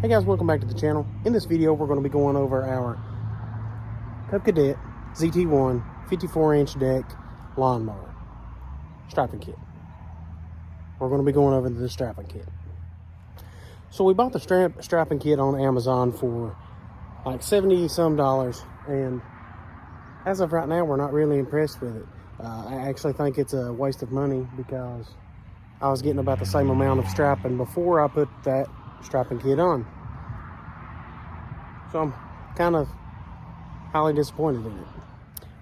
Hey guys, welcome back to the channel. In this video, we're going to be going over our Cadet ZT1 54-inch deck lawnmower strapping kit. We're going to be going over the strapping kit. So we bought the strapping kit on Amazon for like $70-some, and as of right now, we're not really impressed with it. I actually think it's a waste of money because I was getting about the same amount of strapping before I put that strapping kit on. So I'm kind of highly disappointed in it.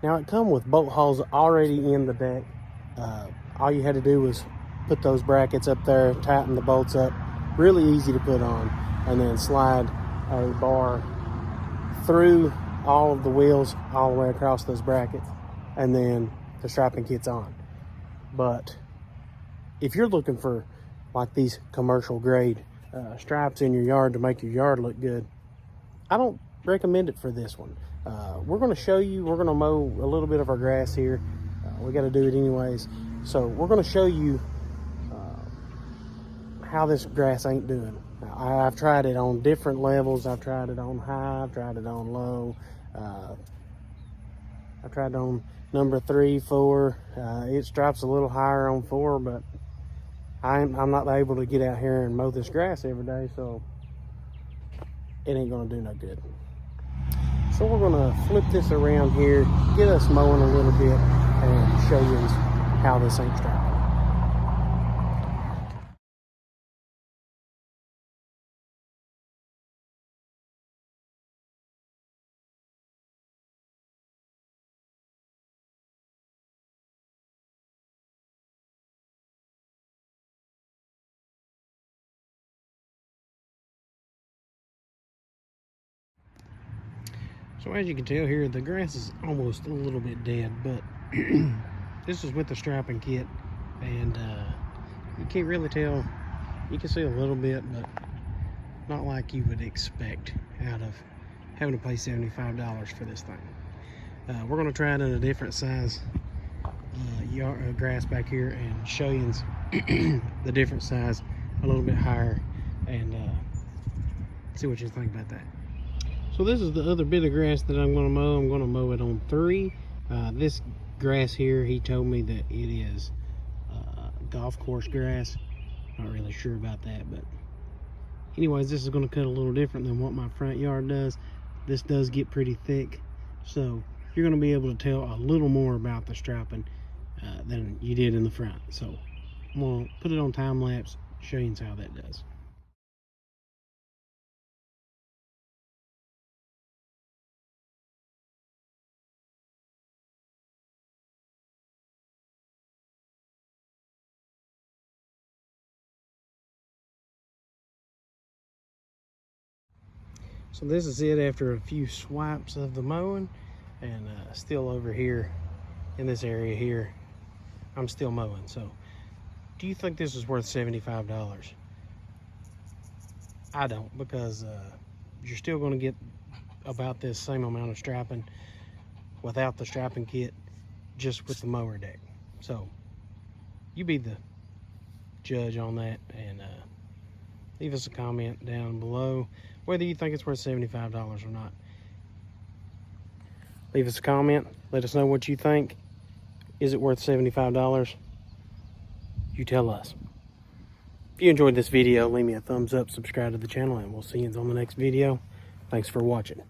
Now it come with bolt holes already in the deck. All you had to do was put those brackets up there, tighten the bolts up, really easy to put on, and then slide a bar through all of the wheels all the way across those brackets, and then the strapping kit's on. But if you're looking for like these commercial grade straps in your yard to make your yard look good, I don't recommend it for this one. We're going to show you, we're going to mow a little bit of our grass here. We got to do it anyways. So we're going to show you how this grass ain't doing. I've tried it on different levels. I've tried it on high, I've tried it on low. I've tried it on number 3, 4. It straps a little higher on 4, but I'm not able to get out here and mow this grass every day, so it ain't gonna do no good. So we're gonna flip this around here, get us mowing a little bit, and show you how this ain't strapping. So as you can tell here, the grass is almost a little bit dead, but this is with the strapping kit, and you can't really tell. You can see a little bit, but not like you would expect out of having to pay $75 for this thing. We're going to try it in a different size grass back here and show you the different size, a little bit higher, and see what you think about that. So this is the other bit of grass that I'm going to mow. I'm going to mow it on 3. This grass here, he told me that it is golf course grass. Not really sure about that, but anyways, this is going to cut a little different than what my front yard does. This does get pretty thick, so you're going to be able to tell a little more about the strapping than you did in the front. So I'm going to put it on time lapse, show you how that does. So this is it after a few swipes of the mowing, and still over here in this area here, I'm still mowing. So do you think this is worth $75? I don't, because you're still going to get about this same amount of strapping without the strapping kit, just with the mower deck. So you be the judge on that, and leave us a comment down below whether you think it's worth $75 or not. Leave us a comment. Let us know what you think. Is it worth $75? You tell us. If you enjoyed this video, leave me a thumbs up, subscribe to the channel, and we'll see you on the next video. Thanks for watching.